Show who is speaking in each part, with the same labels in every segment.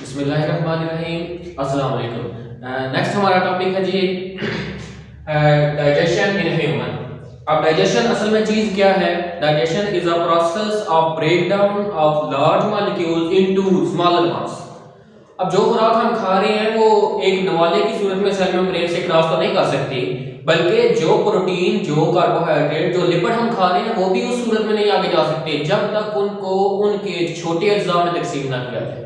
Speaker 1: बिस्मिल्लाहिर्रहमानिर्रहीम। अस्सलाम वालेकुम। नेक्स्ट हमारा टॉपिक है जी डाइजेशन इन ह्यूमन। अब डाइजेशन असल में चीज क्या है? Digestion is a process of break down of large molecules into smaller ones. अब जो खुराक हम खा रहे हैं वो एक नवाले की सूरत में सेल मेम्ब्रेन से क्रॉस तो नहीं कर सकती, बल्कि जो प्रोटीन, जो कार्बोहाइड्रेट, जो लिपिड हम खा रहे हैं वो भी उस सूरत में नहीं आगे जा सकते जब तक उनको उनके छोटे अज्जा में तकसीम ना किया जाए।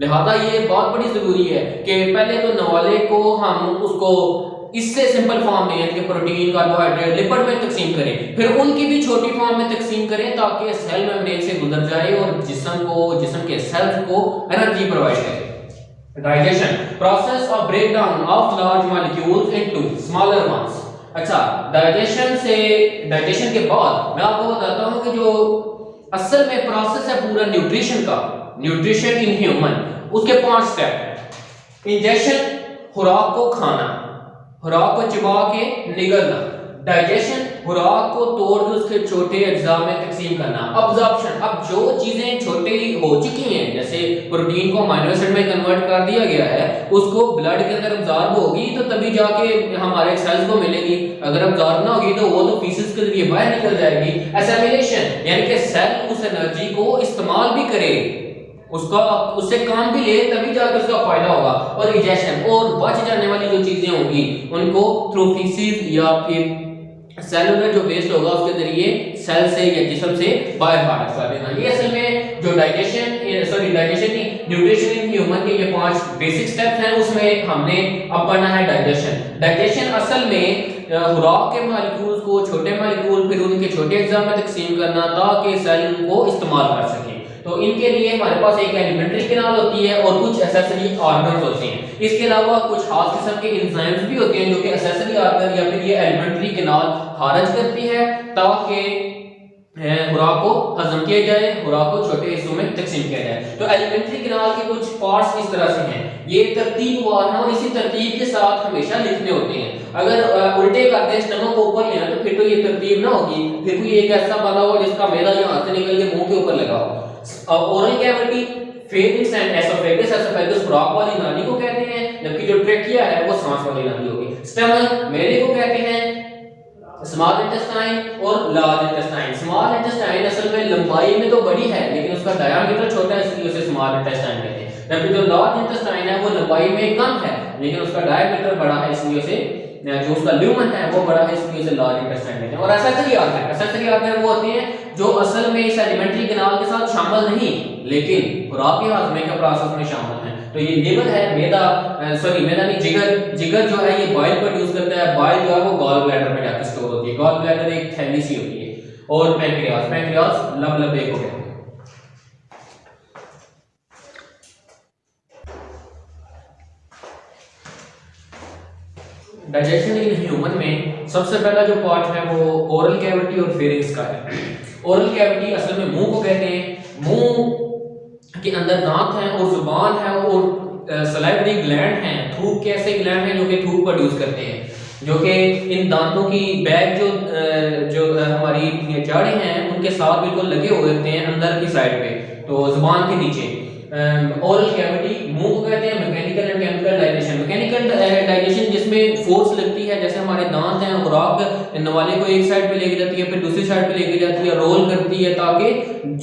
Speaker 1: लिहाजा ये बहुत बड़ी जरूरी है कि पहले तो नवाले को हम उसको इससे सिंपल फॉर्म में यानी कि प्रोटीन, कार्बोहाइड्रेट, लिपिड में तकसीम करें, फिर उनकी भी छोटी फॉर्म में तकसीम करें ताकि सेल मेम्ब्रेन से गुजर जाए और जिस्म के सेल्स को एनर्जी प्रोवाइड करे। Digestion process of break down of large molecules into smaller ones. अच्छा, डाइजेशन के बाद मैं आपको बताता हूं कि जो असल में प्रोसेस है पूरा न्यूट्रिशन का, न्यूट्रिशन इन ह्यूमन, उसके 5 स्टेप है। इंजेक्शन, खुराक को खाना, खुराक को चबा के निगलना। डाइजेशन, खुराक को तोड़ के उसके छोटे अज्जा में तकसीम करना। अब्जॉर्प्शन, अब जो चीजें छोटी हो चुकी हैं जैसे प्रोटीन को अमीनो एसिड में कन्वर्ट कर दिया गया है, उसको ब्लड के अंदर अब्जॉर्ब होगी तो तभी जाके हमारे सेल्स को मिलेगी। अगर अब्जॉर्ब ना होगी तो वो तो फीसिस के जरिए बाहर निकल जाएगी। एसिमिलेशन यानी कि सेल उस एनर्जी को इस्तेमाल भी करे, उससे काम भी ले, तभी जाकर उसका फायदा होगा। और इजेक्शन, और बच जाने वाली जो चीजें होंगी उनको थ्रू फीसिस या फिर सेलुलर जो वेस्ट होगा उसके जरिए सेल से या जिस्म से बाहर कर देना। ये असल में जो डाइजेशन नहीं, न्यूट्रिशन इन ह्यूमन के ये 5 बेसिक स्टेप्स हैं, उसमें हमने अब पढ़ना है डाइजेशन। डाइजेशन असल में खुराक के मॉलिक्यूल्स को छोटे मॉलिक्यूल फिर उनके छोटे अज्जा में तकसीम करना ताकि सेल उनको इस्तेमाल कर सके। तो इनके लिए हमारे पास एक एलिमेंट्री कैनाल होती है और कुछ एसेसरी ऑर्गन्स होते हैं। इसके अलावा कुछ खास किस्म के एंजाइम्स भी होते हैं जो कि एसेसरी ऑर्गन या फिर ये एलिमेंट्री कैनाल खारिज करती है ताकि खुराक को हजम किया जाए, खुराक को छोटे हिस्सों में तकसीम किया जाए। तो एलिमेंट्री कैनाल के कुछ पार्ट्स इस तरह से हैं, ये तरतीबवार हैं और इसी तरतीब के साथ हमेशा लिखने होते हैं। अगर उल्टे कर दें, स्टमक को ऊपर लेना तो फिर तो ये तरतीब ना होगी, फिर कोई एक ऐसा बना हो जिसका मेदा यहाँ से निकल के मुंह के ऊपर लगा हो। Oral cavity, pharynx and oesophagus, oesophagus खुराक वाली नाली को कहते हैं, जबकि जो ट्रेकिया है वो सांस वाली नाली होगी। स्टमक मेले को कहते हैं, स्मॉल इंटेस्टाइन और लार्ज इंटेस्टाइन। स्मॉल इंटेस्टाइन असल में लंबाई में तो बड़ी है लेकिन उसका डायमीटर छोटा है, इसलिए उसे स्मॉल इंटेस्टाइन कहते हैं। जबकि जो लार्ज इंटेस्टाइन है वो लंबाई में कम है लेकिन उसका डायमीटर बड़ा है, इसलिए उसे जो उसका ल्यूमन है वो बड़ा है, इसलिए उसे लार्ज इंटेस्टाइन कहते हैं। और एसेसरी ऑर्गन वो होते हैं जो असल में इस एलिमेंट्री कैनाल के साथ शामिल नहीं लेकिन खुराक के हाजमे के प्रोसेस में शामिल हैं। तो ये लिवर है, मैदा नहीं, जिगर जो है ये बाइल प्रोड्यूस करता है। बाइल जो है वो गॉल ब्लैडर में जाकर स्टोर होती है। गॉल ब्लैडर एक थैली सी होती है। और पैंक्रियास लबलबे को कहते हैं। डाइजेशन इन ह्यूमन में सबसे पहला जो पार्ट है वो ओरल कैविटी और फेरिंक्स का है। ओरल कैविटी असल में मुंह को कहते हैं। मुंह के अंदर दांत हैं और जुबान है और सलाइवरी ग्लैंड हैं, थूक के ऐसे ग्लैंड हैं जो कि थूक प्रोड्यूस करते हैं, जो कि इन दांतों की बैग जो हमारी जड़ें हैं उनके साथ बिल्कुल लगे हुए होते हैं अंदर की साइड पे, तो जुबान के नीचे। ओरल कैविटी मुंह को कहते हैं। Mechanical and chemical digestion, mechanical digestion जिसमें फोर्स लगती है, जैसे हमारे दांत हैं, खुराक नवाले को एक साइड पे लेके जाती है फिर दूसरी साइड पे लेके जाती है, रोल करती है ताकि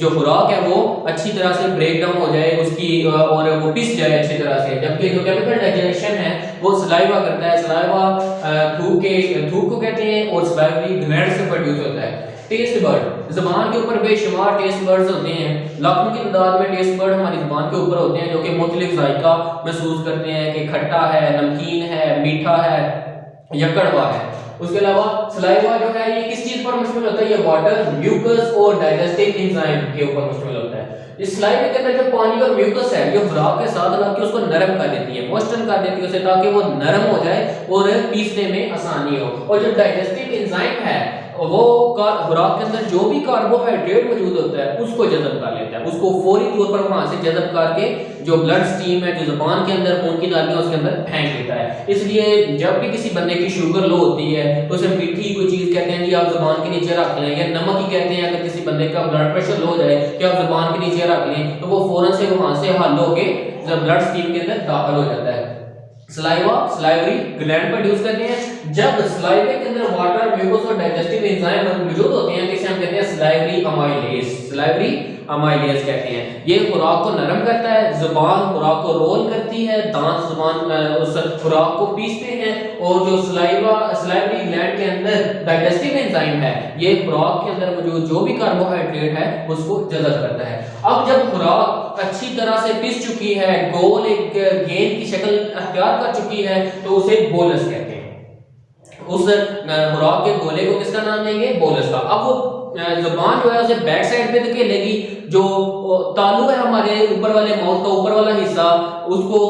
Speaker 1: जो खुराक है वो अच्छी तरह से ब्रेक डाउन हो जाए उसकी और वो पिस जाए अच्छी तरह से। जबकि जो केमिकल डाइजेशन है वो सलाइवा करता है। सलाइवा थूक को कहते हैं और सलाइवरी ग्लैंड से प्रोड्यूस होता है। टेस्ट बर्ड, जुबान के ऊपर बेशुमार टेस्ट बर्ड्स होते हैं, लाखों की तादाद में टेस्ट बर्ड हमारी जुबान के ऊपर होते हैं जो कि मुख्तलिफ जायका महसूस करते हैं कि खट्टा है, नमकीन है, मीठा है या कड़वा है। उसके अलावा सलाइवा जो है ये किस चीज पर मुश्तमिल होता है? ये वाटर, म्यूकस और डाइजेस्टिव एंजाइम के ऊपर मुश्तमिल होता है। इस सलाइवा के अंदर जो पानी और म्यूकस है ये खुराक के साथ लग के उसको नरम कर देती है, मॉइस्चर कर देती है उसे ताकि वो नरम हो जाए और पीसने में आसानी हो। और जो डाइजेस्टिव एंजाइम है वो खुराक के अंदर जो भी कार्बोहाइड्रेट मौजूद होता है उसको जज़ब कर लेता है, उसको फौरी तौर पर वहां से जज़ब करके जो ब्लड स्ट्रीम है, जो ज़ुबान के अंदर खून की नालियां उसके अंदर फेंक देता है। इसलिए जब भी किसी बंदे की शुगर लो होती है तो उसे मीठी कोई चीज़ कहते हैं कि आप ज़ुबान के नीचे रख लें, या नमक ही कहते हैं अगर किसी बंदे का ब्लड प्रेशर लो हो जाए कि आप ज़ुबान के नीचे रख लें, तो वो फौरन से वहां से हल होके ब्लड स्ट्रीम के अंदर दाखिल हो जाता है। सलाइवा सलाइवरी ग्लैंड प्रोड्यूस करते हैं। जब सलाइवे के अंदर वाटर, म्यूकस और डाइजेस्टिव एंजाइम मौजूद होते हैं जिसे हम कहते हैं सलाइवरी अमाइलेज, सलाइवरी अमाइलेज कहते हैं। ये खुराक को नरम करता है, जुबान खुराक को रोल करती है, दांत जुबान उस खुराक को पीसते हैं, और जो सलाइवरी ग्लैंड के अंदर डाइजेस्टिव एंजाइम है ये खुराक के अंदर मौजूद जो भी कार्बोहाइड्रेट है उसको जज़ब करता है। अब जब खुराक अच्छी तरह से पिस चुकी है, गोल एक गेंद की शक्ल अख्तियार कर चुकी है, तो उसे बोलस कहते हैं। उस खुराक के गोले को किसका नाम देंगे? बोलस का। अब वो जुबान जो है उसे बैक साइड पे धकेलेगी, जो तालू है हमारे ऊपर वाले माउथ का ऊपर वाला हिस्सा, उसको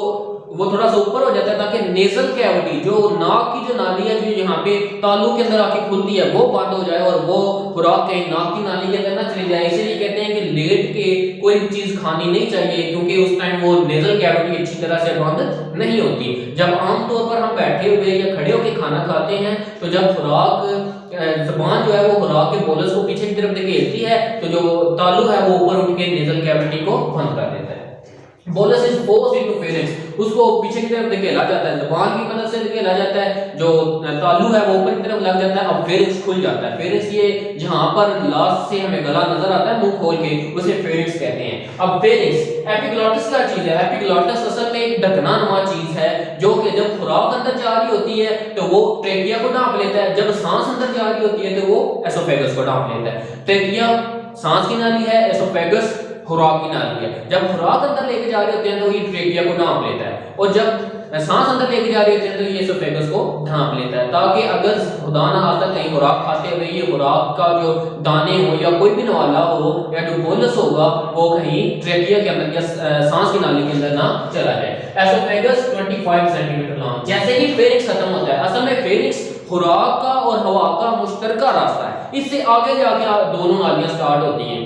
Speaker 1: वो थोड़ा सा ऊपर हो जाता है ताकि नेजल कैविटी, जो नाक की जो नाली है जो यहाँ पे तालू के अंदर आके खुलती है, वो बंद हो जाए और वो खुराक कहीं नाक की नाली के अंदर ना चली जाए। इसीलिए कहते हैं कि लेट के कोई भी चीज खानी नहीं चाहिए, क्योंकि उस टाइम वो नेजल कैविटी अच्छी तरह से बंद नहीं होती। जब आमतौर पर हम बैठे हुए या खड़े होकर खाना खाते हैं तो जब खुराक जुबान जो है वो खुराक के बोलस को पीछे की तरफ धकेलती है, तो जो तालू है वो ऊपर उठ के नेजल कैविटी को बंद कर देता है। Bolus is forced into pharynx, उसको पीछे की तरफ धकेला जाता है, जुबान की मदद से धकेला जाता है, जो तालू है वो ऊपर की तरफ लग जाता है, अब फेरिंक्स खुल जाता है। फेरिंक्स ये जहां पर लास्ट से हमें गला नजर आता है मुंह खोल के, उसे फेरिंक्स कहते हैं। अब फेरिंक्स, एपिग्लॉटिस क्या चीज है? एपिग्लॉटिस असल में एक ढकनानुमा चीज है जो कि जब खुराक अंदर जा रही होती है तो वो ट्रेकिया को ढांप लेता है, जब सांस अंदर जा रही होती है तो वो एसोफेगस को ढांप लेता है। ट्रेकिया सांस की नाली है, एसोफेगस खुराक की नाली है। जब खुराक अंदर लेके जा रहे होते हैं तो ये ट्रेकिया को ढांप लेता है, और जब सांस अंदर लेके जा रही होती है तो ये एसोफेगस को ढांप लेता है, ताकि अगर खुदा ना खास्ता कहीं खुराक खाते हुए ये खुराक का जो दाने हो या कोई भी नवाला हो या जो बोलस होगा वो कहीं ट्रेकिया के अंदर या सांस की नाली के अंदर ना चला जाए। Oesophagus 25 centimetre long. जैसे ही फेरिंक्स खत्म होता है, असल में फेरिंक्स खुराक का और हवा का मुश्तरका रास्ता है, इससे आगे जाके दोनों नालियां स्टार्ट होती हैं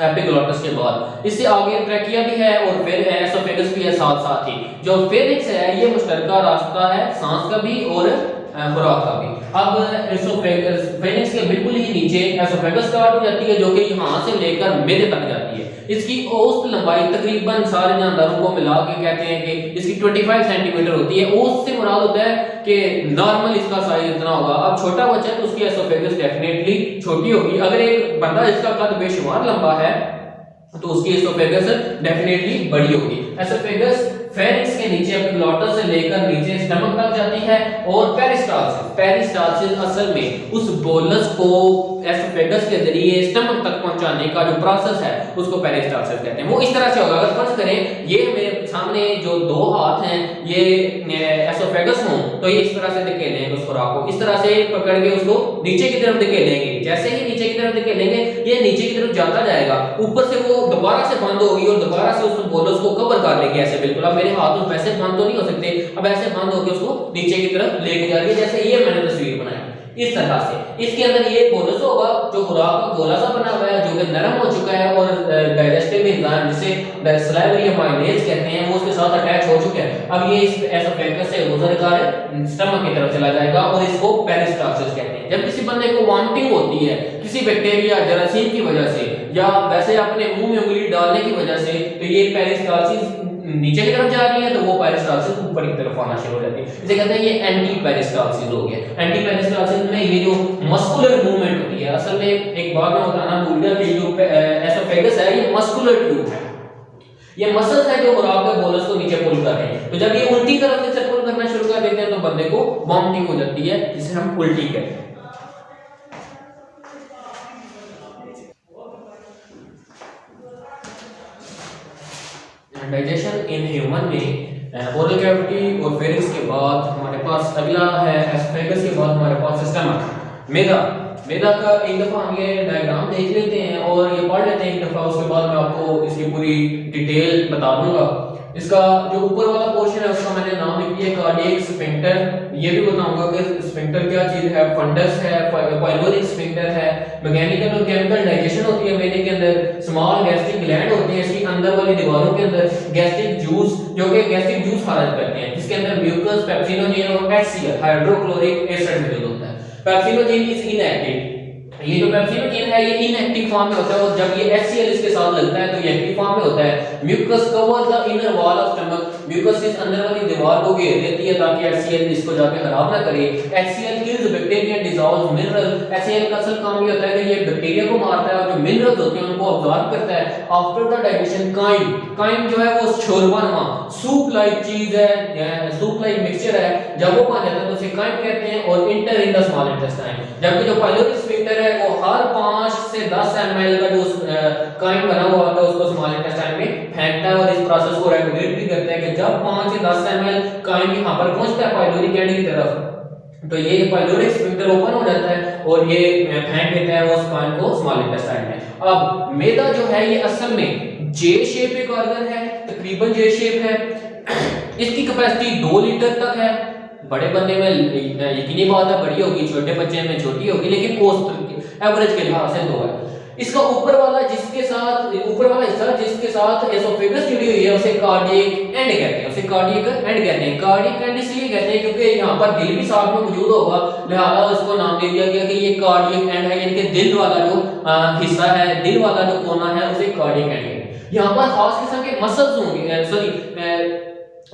Speaker 1: एपिग्लॉटिस के बाद। इससे आगे ट्रेकिया भी है और फिर एसोफेगस भी है साथ साथ ही। जो फेरिंक्स है ये मुश्तरका रास्ता है सांस का भी और खुराक का भी। अब एसोफेगस फेरिंक्स के बिल्कुल ही नीचे एसोफेगस स्टार्ट हो जाती है, जो कि यहां से लेकर मेदे तक जाती है। इसकी औसत लंबाई तकरीबन सारे जानदारों को मिला के कहते हैं कि इसकी 25 सेंटीमीटर होती है। औसत से मुराद होता है कि नॉर्मल इसका साइज इतना होगा। अब छोटा बच्चा है तो उसकी एसोफेगस डेफिनेटली छोटी होगी। अगर एक बंदा इसका कद बेशुमार लंबा है तो उसकी एसोफेगस डेफिनेटली बड़ी होगी। एसोफेगस फेरिंक्स के नीचे एपिग्लॉटिस से लेकर नीचे स्टमक तक जाती है, और पेरिस्टालसिस असल में उस बोलस को एसोफेगस के जरिए स्टमक तक पहुंचाने का जो प्रोसेस है उसको पेरिस्टालसिस कहते हैं। वो इस तरह से होगा, अगर फर्ज करें ये मेरे सामने जो दो हाथ हैं ये एसोफेगस हों तो ये इस तरह से धकेलेंगे उस खुराक को, इस तरह से पकड़ के उसको नीचे की तरफ धकेलेंगे। जैसे ही नीचे की तरफ धकेलेंगे ये नीचे की तरफ जाता जाएगा, ऊपर से वो दोबारा से बंद होगी और दोबारा से उस बोलस को कवर कर लेगी ऐसे। बिल्कुल अब मेरे हाथ में वैसे बंद तो नहीं हो सकते, अब ऐसे बंद होकर उसको नीचे की तरफ लेके जा रही है, जैसे ये मैंने तस्वीर बनाई इस तरह से। इसके अंदर ये बोलस होगा जो खुराक का गोला सा बना हुआ है, जो कि नरम हो चुका है, और डाइजेस्टिव एंजाइम जिसे सलाइवरी अमाइलेज कहते हैं वो उसके साथ अटैच हो चुके हैं। अब ये इस एसोफेगस से गुजरकर स्टमक की तरफ चला जाएगा और इसको पेरिस्टालसिस कहते हैं। जब किसी बंदे को वॉमिटिंग होती है किसी बैक्टीरिया जरासीम की वजह से या वैसे अपने मुंह में उंगली डालने की वजह से, तो ये पेरिस्टालसिस नीचे की तरफ जा रही है तो वो पेरिस्टालसिस ऊपर की तरफ आना शुरू हो जाती है। इसे कहते हैं ये एंटी पेरिस्टालसिस हो गया। एंटी पेरिस्टालसिस में ये जो मस्कुलर मूवमेंट होती है, असल में एक बार मैं बताना भूल गया कि जो एसोफेगस है ये मस्कुलर ट्यूब है, ये मसल्स है जो खुराक के बोलस को नीचे पुल कर रहे हैं। तो जब ये उल्टी तरफ से पुल करना शुरू कर देते हैं तो बंदे को वॉमिटिंग हो जाती है, जिसे हम उल्टी कहते हैं। डाइजेशन इन ह्यूमन में ओरल कैविटी और फेरिंक्स के बाद हमारे पास अगला है एसोफेगस के बाद हमारे पास स्टमक, मैदा का एक दफा हम ये डायग्राम देख लेते हैं और ये पढ़ लेते हैं एक दफा, उसके बाद मैं आपको इसकी पूरी डिटेल बता दूंगा। इसका जो ऊपर वाला पोर्शन है उसका मैंने नाम लिख दिया कार्डियक स्फिंक्टर। ये भी बताऊंगा कि स्फिंक्टर क्या चीज है, फंडस है, पाइलोरिक स्फिंक्टर है, मैकेनिकल और केमिकल डाइजेशन होती है मेदे के अंदर, स्मॉल गैस्ट्रिक ग्लैंड होते हैं इसकी अंदर वाली दीवारों के अंदर, गैस्ट्रिक जूस जो कि गैस्ट्रिक जूस खारिज करते हैं जिसके अंदर म्यूकस, पेप्सिनोजेन और HCl हाइड्रोक्लोरिक एसिड मौजूद होता है। पेप्सिनोजेन इज इनएक्टिव, ये जो पेप्सिनोजेन है ये इनएक्टिव फॉर्म में होता है और जब ये HCl इसके साथ लगता है तो ये एक्टिव फॉर्म में होता है। Mucus cover the inner wall of stomach, mucus इस अंदर वाली दीवार को घेर देती है ताकि HCl इसको जाके खराब ना करे। HCl kills bacteria, dissolves mineral. HCl का असल काम ये होता है कि ये बैक्टीरिया को मारता है और जो मिनरल्स होते हैं उनको अब्सॉर्ब करता है। आफ्टर द डाइजेशन काइम जो है वो शोरबानुमा सूप लाइक चीज है, सूप लाइक मिक्सचर है, जब वो बन जाता है तो उसे काइम कहते हैं और inter in the small intestine. जबकि जो पाइलोरिक स्फिंक्टर है वो हर 5 से 10 ml का जो काइम बना हुआ होता है उसको स्मॉल इंटेस्टाइन में फेंकता है और इस प्रोसेस को रेगुलेट भी करता है कि जब 5 से 10 ml काइम यहां पर पहुंचता है पाइलोरिक एंड की तरफ तो ये पाइलोरिक स्फिंक्टर ओपन हो जाता है और ये फेंक देता है उस काइम को स्मॉल इंटेस्टाइन में। अब मैदा जो है ये असल में जे शेप एक ऑर्गन है, तकरीबन जे शेप है। इसकी कैपेसिटी 2 लीटर तक है। बड़े बंदे में यकीनी बात है बड़ी होगी, छोटे बच्चे में छोटी होगी, लेकिन औसत एवरेज के लिहाज से 2 है। इसका ऊपर वाला हिस्सा जिसके साथ एसोफेगस जुड़ी हुई है उसे कार्डियक एंड कहते हैं, उसे कार्डियक एंड कहते हैं। कार्डियक एंड इसलिए कहते हैं क्योंकि यहाँ पर दिल भी साथ में मौजूद होगा, लिहाजा उसको नाम दे दिया गया कि ये कार्डियक एंड है, यानी कि दिल वाला जो हिस्सा है, दिल वाला जो कोना है उसे कार्डियक एंड है। यहाँ पर खास किस्म के मसल्स होंगे,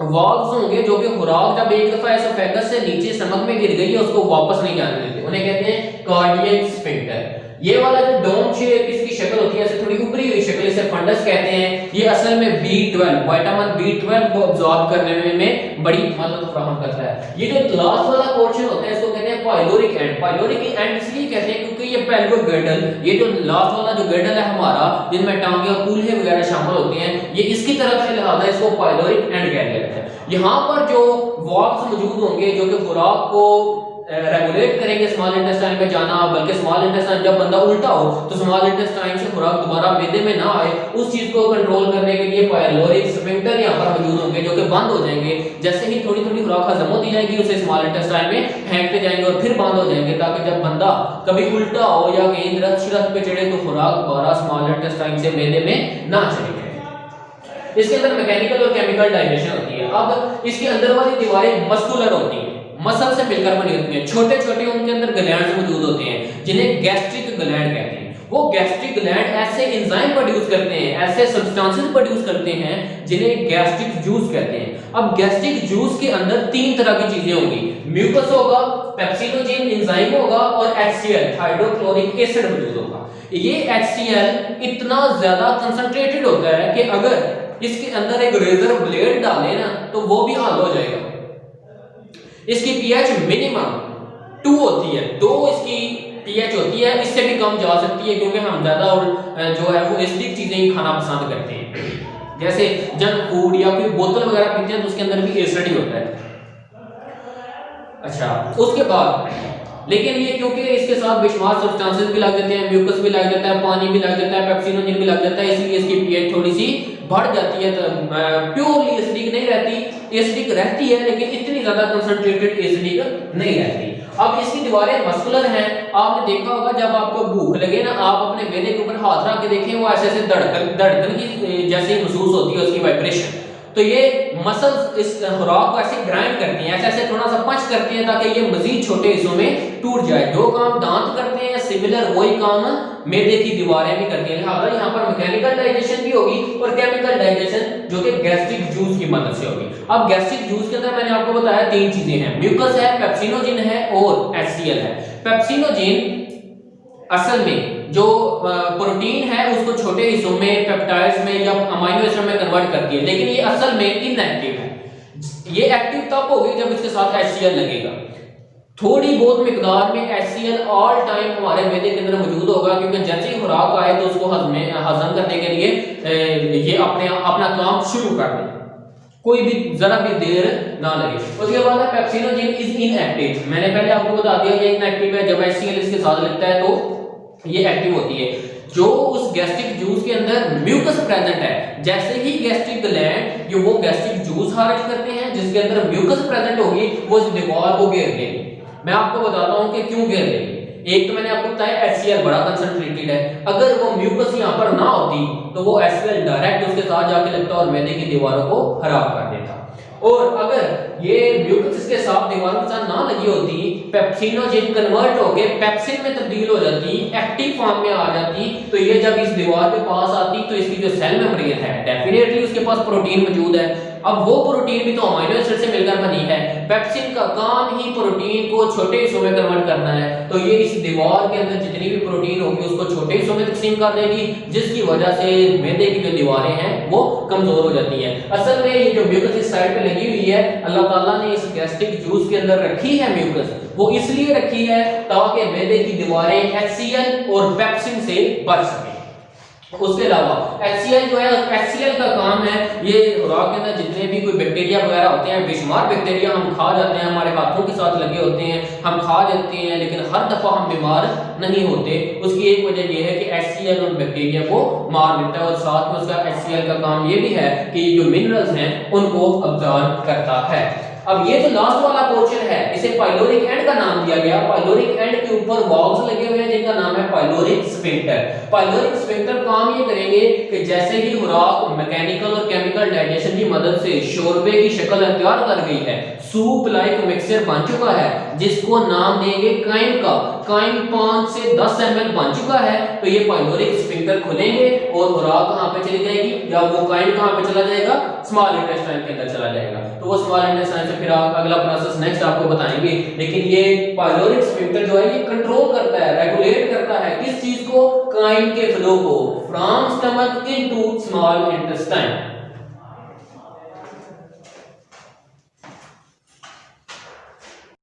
Speaker 1: वॉल्व्स होंगे जो कि खुराक जब एक दफा एसोफेगस से नीचे स्टमक में गिर गई है उसको वापस नहीं जाने देते, उन्हें कहते हैं कार्डियक स्फिंक्टर। ये वाला जो डोम शेप इसकी शक्ल होती है, ऐसे थोड़ी ऊपरी हुई शक्ल, इसे फंडस कहते हैं। ये असल में B12 विटामिन B12 को अब्सॉर्ब करने में बड़ी मदद फराहम करता है। ये जो लास्ट वाला पोर्शन होता है इसको कहते हैं पाइलोरिक एंड। पाइलोरिक एंड इसलिए कहते हैं क्योंकि ये पेल्विक ये जो लास्ट वाला जो गर्डल है हमारा जिसमें टांगे और कूल्हे वगैरह शामिल होते हैं, ये इसकी तरफ से लिहाजा इसको पाइलोरिक एंड कहा जाता है। यहाँ पर जो वॉल्व्स मौजूद होंगे जो कि खुराक को रेगुलेट करेंगे स्मॉल इंटेस्टाइन में जाना, बल्कि स्मॉल इंटेस्टाइन जब बंदा उल्टा हो तो स्मॉल इंटेस्टाइन से खुराक दोबारा मैदे में ना आए, उस चीज को कंट्रोल करने के लिए पाइलोरिक स्फिंक्टर यहाँ पर मौजूद होंगे जो कि बंद हो जाएंगे। जैसे ही थोड़ी थोड़ी खुराक हजम होती जाएगी उसे स्मॉल इंटेस्टाइन में फेंकते जाएंगे और फिर बंद हो जाएंगे ताकि जब बंदा कभी उल्टा हो या कहीं रथ पे चढ़े तो खुराक दोबारा स्मॉल इंटेस्टाइन से मैदे में ना चली जाए। इसके अंदर मैकेनिकल और केमिकल डाइजेशन होती है। अब इसके अंदर वाली दीवारें मस्कुलर होती हैं, मसल से मिलकर बनी होती हैं। छोटे छोटे उनके अंदर ग्लैंड्स मौजूद होते हैं जिन्हें गैस्ट्रिक ग्लैंड कहते हैं। वो गैस्ट्रिक ग्लैंड ऐसे एंजाइम प्रोड्यूस करते हैं, ऐसे सब्सटेंसेस प्रोड्यूस करते हैं जिन्हें गैस्ट्रिक जूस कहते हैं। अब गैस्ट्रिक जूस के अंदर 3 तरह की चीजें होंगी, म्यूकस होगा, पेप्सिनोजेन एंजाइम होगा और HCl हाइड्रोक्लोरिक एसिड मौजूद होगा। ये HCl इतना ज्यादा कंसंट्रेटेड होता है कि अगर इसके अंदर एक रेजर ब्लेड डालें ना तो वो भी हल हो जाएगा। इसकी pH मिनिमम 2 होती है, 2 इसकी pH होती है, इससे भी कम जा सकती है क्योंकि हम ज्यादा जो है वो एसिडिक चीजें ही खाना पसंद करते हैं। जैसे जंक फूड या कोई बोतल वगैरह पीते हैं तो उसके अंदर भी एसिड ही होता है। अच्छा, उसके बाद लेकिन ये क्योंकि इसके साथ बेशुमार सब्सटेंसेस भी लग जाते हैं, म्यूकस भी लग जाता है, पानी भी लग जाता है, पेप्सिनोजेन भी लग जाता है, इसलिए इसकी pH थोड़ी सी बढ़ जाती है। तो प्योरली एसिडिक नहीं रहती, एसिडिक रहती है लेकिन इतनी ज्यादा कंसंट्रेटेड एसिडिक नहीं रहती। अब इसकी दीवारें मस्कुलर हैं। आपने देखा होगा जब आपको भूख लगे ना, आप अपने मैदे के ऊपर हाथ रख के देखें, वो ऐसे ऐसे धड़कन की जैसे महसूस होती है उसकी वाइब्रेशन। तो ये मसल्स इस खुराक को ऐसे ग्राइंड करती हैं, ऐसे ऐसे थोड़ा सा पंच करती हैं ताकि ये मजीद छोटे हिस्सों में टूट जाए। जो काम दांत करते हैं सिमिलर वही काम मैदे की दीवारें भी करती हैं। लिहाजा यहाँ पर मैकेनिकल डाइजेशन भी होगी और केमिकल डाइजेशन जो कि गैस्ट्रिक जूस की मदद से होगी। अब गैस्ट्रिक जूस के अंदर मैंने आपको बताया 3 चीजें हैं, म्यूकस है, पेप्सिनोजेन है और HCl है। पेप्सिनोजेन असल में जो प्रोटीन है उसको छोटे हिस्सों में पेप्टाइड्स में या अमीनो एसिड में कन्वर्ट करती है, लेकिन ये असल में इनएक्टिव है। ये एक्टिव तब होगी जब इसके साथ HCl लगेगा। थोड़ी बहुत मिकदार में HCl ऑल टाइम हमारे मैदे के अंदर मौजूद होगा क्योंकि जैसे ही खुराक आए तो उसको हजम करने के लिए ये अपना काम शुरू कर दें, कोई भी जरा भी देर ना लगे। उसके बाद पेप्सिनोजेन इज इनएक्टिव। मैंने पहले आपको बता दिया ये इनएक्टिव है, जब HCl इसके साथ लगता है तो ये एक्टिव होती है। जो उस गैस्ट्रिक जूस के अंदर म्यूकस प्रेजेंट है, जैसे ही गैस्ट्रिक ग्लैंड जो वो गैस्ट्रिक जूस खारिज करते हैं जिसके अंदर म्यूकस प्रेजेंट होगी, वो इस दीवार को घेर लेगी। मैं आपको बताता हूं कि क्यों घेर लेगी। एक तो मैंने आपको बताया HCl बड़ा कंसंट्रेटेड है, अगर वो म्यूकस यहां पर ना होती तो वो HCl डायरेक्ट उसके साथ जाके लगता और मैदे की दीवारों को खराब कर देता। और अगर ये म्यूकस इसके साथ दीवारों के साथ ना लगी होती, पेप्सिनोजेन कन्वर्ट होके पेप्सिन में तब्दील हो जाती, एक्टिव फॉर्म में आ जाती, तो ये जब इस दीवार के पास आती तो इसकी जो सेल मेम्ब्रेन है डेफिनेटली उसके पास प्रोटीन मौजूद है। अब वो प्रोटीन भी तो अमीनो एसिड से मिलकर बनी है। पेप्सिन का काम ही प्रोटीन को छोटे हिस्सों में कन्वर्ट करना है, तो ये इस दीवार के अंदर जितनी भी प्रोटीन होगी उसको छोटे हिस्सों में तकसीम कर देगी, जिसकी वजह से मैदे की जो दीवारें हैं वो कमजोर हो जाती हैं। असल में ये जो म्यूकस इस साइड पे लगी हुई है, अल्लाह ताला ने इस गैस्ट्रिक जूस के अंदर रखी है म्यूकस, वो इसलिए रखी है ताकि मैदे की दीवारें HCl और पेप्सिन से बच सके। उसके अलावा HCl जो है, HCl का काम है ये खुराक के अंदर जितने भी कोई बैक्टीरिया वगैरह होते हैं, बेशुमार बैक्टीरिया हम खा जाते हैं, हमारे हाथों के साथ लगे होते हैं, हम खा जाते हैं, लेकिन हर दफा हम बीमार नहीं होते। उसकी एक वजह ये है कि HCl उन बैक्टीरिया को मार देता है, और साथ में उसका HCl का काम ये भी है कि जो मिनरल्स हैं उनको अब्जॉर्ब करता है। अब ये जो लास्ट वाला पोर्शन है इसे पाइलोरिक एंड का नाम दिया गया। पाइलोरिक एंड के ऊपर वाल्व्स लगे हुए हैं जिनका नाम है पाइलोरिक स्फिंक्टर। पाइलोरिक स्फिंक्टर काम ये करेंगे कि जैसे ही खुराक मैकेनिकल और केमिकल डाइजेशन की मदद से शोरबे की शक्ल अख्तियार कर गई है, सूप लाइक मिक्सचर बन चुका है, जिसको नाम देंगे काइम का, काइम 5 से 10 ml बन चुका है, तो ये पाइलोरिक स्फिंक्टर खुलेंगे और खुराक कहां पे चली जाएगी, या वो काइम कहां पे चला जाएगा, स्मॉल इंटेस्टाइन के अंदर चला जाएगा। तो वो स्मॉल इंटेस्टाइन से फिर अगला प्रोसेस नेक्स्ट आपको बताएंगे। लेकिन ये पाइलोरिक स्फिंक्टर जो है ये कंट्रोल करता है, रेगुलेट करता है किस चीज को, काइम के फ्लो को, from stomach into small intestine.